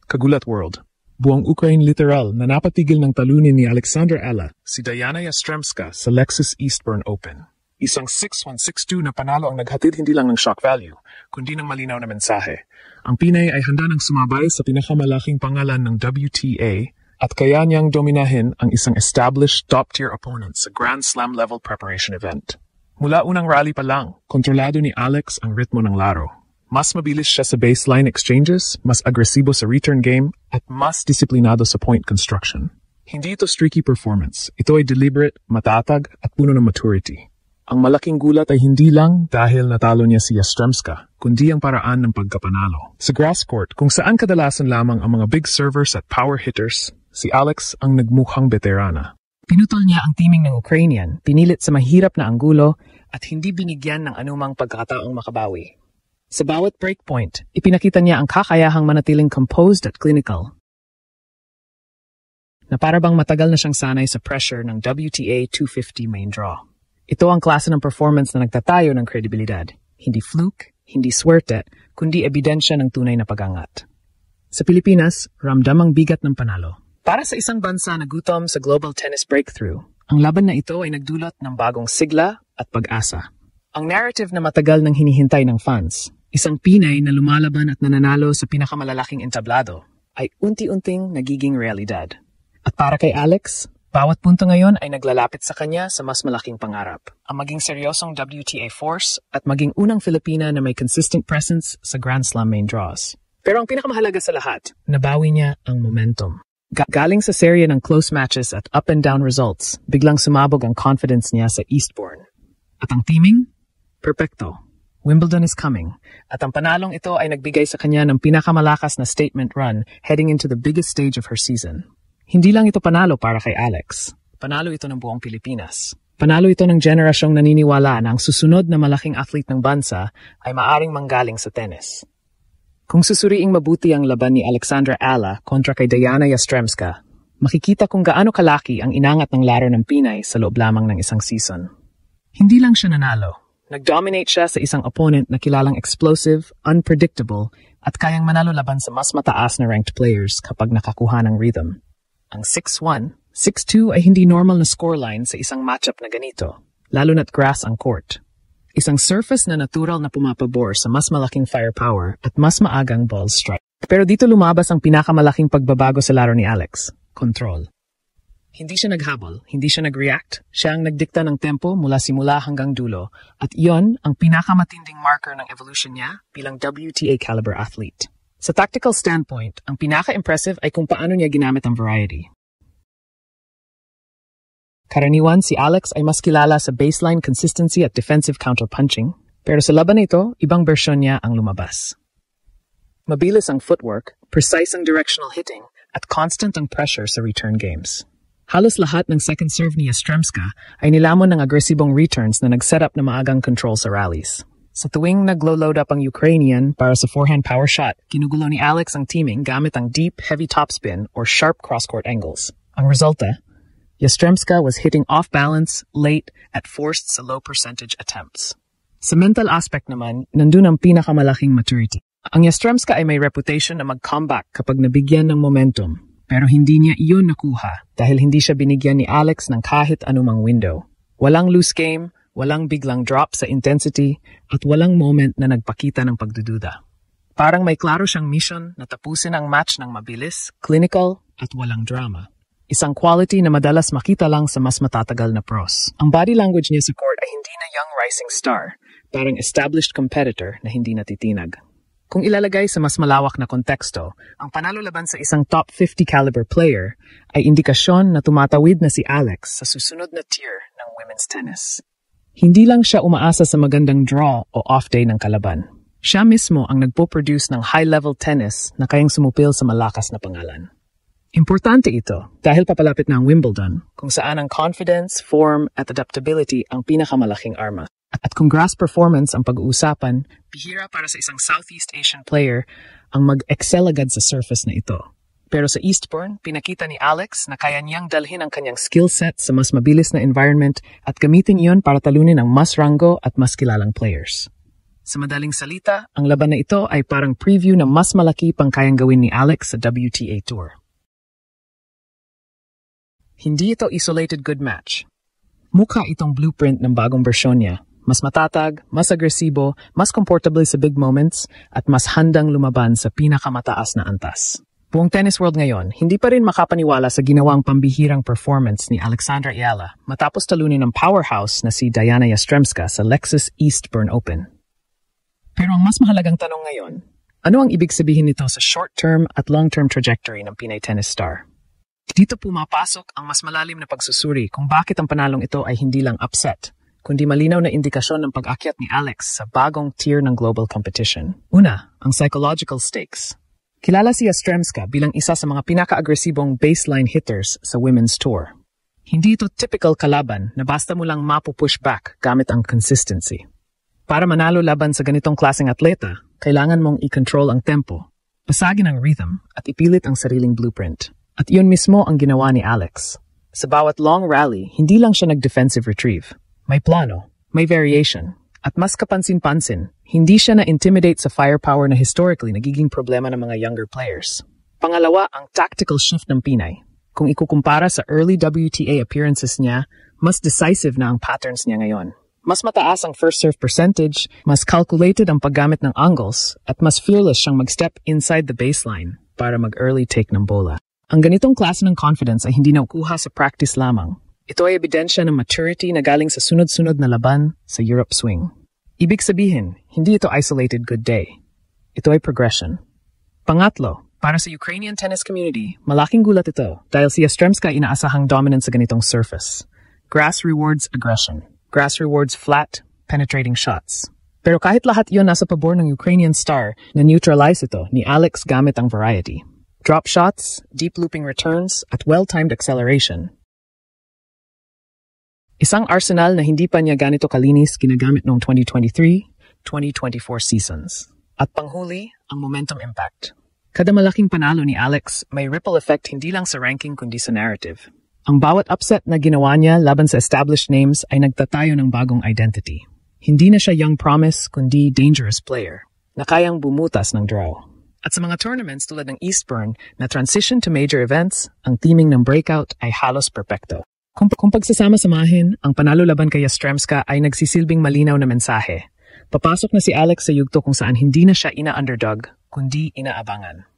Kagulat World. Buong Ukraine literal na napatigil ng talunin ni Alexander Ala si Diana Yastremska sa Lexus Eastbourne Open. Isang 6-1-6-2 na panalo ang naghatid hindi lang ng shock value, kundi ng malinaw na mensahe. Ang Pinay ay handa ng sumabay sa pinakamalaking pangalan ng WTA at kaya niyang dominahin ang isang established top-tier opponent sa Grand Slam-level preparation event. Mula unang rally pa lang, kontrolado ni Alex ang ritmo ng laro. Mas mabilis siya sa baseline exchanges, mas agresibo sa return game, at mas disiplinado sa point construction. Hindi ito streaky performance. Ito ay deliberate, matatag, at puno ng maturity. Ang malaking gulat ay hindi lang dahil natalo niya si Yastremska, kundi ang paraan ng pagkapanalo. Sa grass court, kung saan kadalasan lamang ang mga big servers at power hitters, si Alex ang nagmukhang veterana. Pinutol niya ang teaming ng Ukrainian, pinilit sa mahirap na anggulo, at hindi binigyan ng anumang pagkakataong makabawi. Sa bawat breakpoint, ipinakita niya ang kakayahang manatiling composed at clinical. Na para bang matagal na siyang sanay sa pressure ng WTA 250 main draw. Ito ang klase ng performance na nagtatayo ng kredibilidad. Hindi fluke, hindi swerte, kundi ebidensya ng tunay na pag-angat. Sa Pilipinas, ramdam ang bigat ng panalo. Para sa isang bansa na gutom sa global tennis breakthrough, ang laban na ito ay nagdulot ng bagong sigla at pag-asa. Ang narrative na matagal nang hinihintay ng fans, isang Pinay na lumalaban at nananalo sa pinakamalalaking entablado, ay unti-unting nagiging realidad. At para kay Alex, bawat punto ngayon ay naglalapit sa kanya sa mas malaking pangarap. Ang maging seryosong WTA force at maging unang Filipina na may consistent presence sa Grand Slam main draws. Pero ang pinakamahalaga sa lahat, nabawi niya ang momentum. Galing sa serye ng close matches at up and down results, biglang sumabog ang confidence niya sa Eastbourne. At ang teaming? Perpekto. Wimbledon is coming. At ang panalong ito ay nagbigay sa kanya ng pinakamalakas na statement run heading into the biggest stage of her season. Hindi lang ito panalo para kay Alex. Panalo ito ng buong Pilipinas. Panalo ito ng generasyong naniniwala na ang susunod na malaking athlete ng bansa ay maaring manggaling sa tennis. Kung susuriing mabuti ang laban ni Alexandra Ala kontra kay Diana Yastremska, makikita kung gaano kalaki ang inangat ng laro ng Pinay sa loob lamang ng isang season. Hindi lang siya nanalo. Nag-dominate siya sa isang opponent na kilalang explosive, unpredictable, at kayang manalo laban sa mas mataas na ranked players kapag nakakuha ng rhythm. Ang 6-1, 6-2 ay hindi normal na scoreline sa isang matchup na ganito, lalo na't grass ang court. Isang surface na natural na pumapabor sa mas malaking firepower at mas maagang ball strike. Pero dito lumabas ang pinakamalaking pagbabago sa laro ni Alex, control. Hindi siya naghabol, hindi siya nag-react, siya ang nagdikta ng tempo mula simula hanggang dulo, at iyon ang pinakamatinding marker ng evolution niya bilang WTA caliber athlete. Sa tactical standpoint, ang pinaka-impressive ay kung paano niya ginamit ang variety. Karaniwan, si Alex ay mas kilala sa baseline consistency at defensive counterpunching, pero sa laban na ito, ibang bersyon niya ang lumabas. Mabilis ang footwork, precise ang directional hitting, at constant ang pressure sa return games. Halos lahat ng second serve ni Yastremska ay nilamon ng agresibong returns na nag-set up na maagang control sa rallies. Sa tuwing naglo-load up ang Ukrainian para sa forehand power shot, ginugulo ni Alex ang teaming gamit ang deep, heavy topspin or sharp cross-court angles. Ang resulta, Yastremska was hitting off-balance, late, at forced sa low-percentage attempts. Sa mental aspect naman, nandun ang pinakamalaking maturity. Ang Yastremska ay may reputation na mag-comeback kapag nabigyan ng momentum. Pero hindi niya iyon nakuha dahil hindi siya binigyan ni Alex ng kahit anumang window. Walang loose game, walang biglang drop sa intensity, at walang moment na nagpakita ng pagdududa. Parang may klaro siyang mission na tapusin ang match ng mabilis, clinical, at walang drama. Isang quality na madalas makita lang sa mas matatagal na pros. Ang body language niya sa court ay hindi na young rising star, parang established competitor na hindi natitinag. Kung ilalagay sa mas malawak na konteksto, ang panalo laban sa isang top 50 caliber player ay indikasyon na tumatawid na si Alex sa susunod na tier ng women's tennis. Hindi lang siya umaasa sa magandang draw o off day ng kalaban. Siya mismo ang nagpo-produce ng high-level tennis na kayang sumupil sa malakas na pangalan. Importante ito dahil papalapit na ang Wimbledon, kung saan ang confidence, form at adaptability ang pinakamalaking arma. At kung grass performance ang pag-uusapan, bihira para sa isang Southeast Asian player ang mag-excel agad sa surface na ito. Pero sa Eastbourne, pinakita ni Alex na kaya niyang dalhin ang kanyang skill set sa mas mabilis na environment at gamitin iyon para talunin ang mas rango at mas kilalang players. Sa madaling salita, ang laban na ito ay parang preview na mas malaki pang kayang gawin ni Alex sa WTA Tour. Hindi ito isolated good match. Mukha itong blueprint ng bagong bersyon niya. Mas matatag, mas agresibo, mas comfortable sa big moments, at mas handang lumaban sa pinakamataas na antas. Buong tennis world ngayon, hindi pa rin makapaniwala sa ginawang pambihirang performance ni Alexandra Ayala matapos talunin ng powerhouse na si Diana Yastremska sa Lexus Eastbourne Open. Pero ang mas mahalagang tanong ngayon, ano ang ibig sabihin nito sa short-term at long-term trajectory ng Pinay tennis star? Dito pumapasok ang mas malalim na pagsusuri kung bakit ang panalong ito ay hindi lang upset, kundi malinaw na indikasyon ng pag-akyat ni Alex sa bagong tier ng global competition. Una, ang psychological stakes. Kilala si Yastremska bilang isa sa mga pinaka-agresibong baseline hitters sa women's tour. Hindi ito typical kalaban na basta mo lang mapupush back gamit ang consistency. Para manalo laban sa ganitong klaseng atleta, kailangan mong i-control ang tempo, pasagin ang rhythm, at ipilit ang sariling blueprint. At iyon mismo ang ginawa ni Alex. Sa bawat long rally, hindi lang siya nag-defensive retrieve. May plano, may variation, at mas kapansin-pansin, hindi siya na-intimidate sa firepower na historically nagiging problema ng mga younger players. Pangalawa, ang tactical shift ng Pinay. Kung ikukumpara sa early WTA appearances niya, mas decisive na ang patterns niya ngayon. Mas mataas ang first serve percentage, mas calculated ang paggamit ng angles, at mas fearless siyang mag-step inside the baseline para mag-early take ng bola. Ang ganitong klase ng confidence ay hindi nakukuha sa practice lamang. Ito ay ebidensya ng maturity na galing sa sunod-sunod na laban sa Europe swing. Ibig sabihin, hindi ito isolated good day. Ito ay progression. Pangatlo, para sa Ukrainian tennis community, malaking gulat ito dahil si Yastremska inaasahang dominant sa ganitong surface. Grass rewards aggression. Grass rewards flat, penetrating shots. Pero kahit lahat iyon nasa pabor ng Ukrainian star, na neutralize ito ni Alex gamit ang variety. Drop shots, deep looping returns, at well-timed acceleration. Isang arsenal na hindi pa niya ganito kalinis ginagamit noong 2023-2024 seasons. At panghuli, ang momentum impact. Kada malaking panalo ni Alex, may ripple effect hindi lang sa ranking kundi sa narrative. Ang bawat upset na ginawa niya laban sa established names ay nagtatayo ng bagong identity. Hindi na siya young promise kundi dangerous player na kayang bumutas ng draw. At sa mga tournaments tulad ng Eastbourne na transition to major events, ang teaming ng breakout ay halos perpekto. Kung pagsasama-samahin, ang panalo laban kay Yastremska ay nagsisilbing malinaw na mensahe. Papasok na si Alex sa yugto kung saan hindi na siya ina-underdog kundi inaabangan.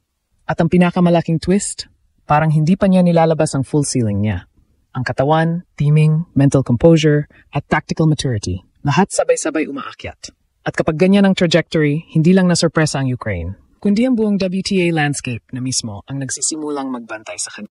At ang pinakamalaking twist, parang hindi pa niya nilalabas ang full ceiling niya. Ang katawan, teaming, mental composure, at tactical maturity, lahat sabay-sabay umaakyat. At kapag ganyan ang trajectory, hindi lang nasurpresa ang Ukraine, kundi ang buong WTA landscape na mismo ang nagsisimulang magbantay sa kanya.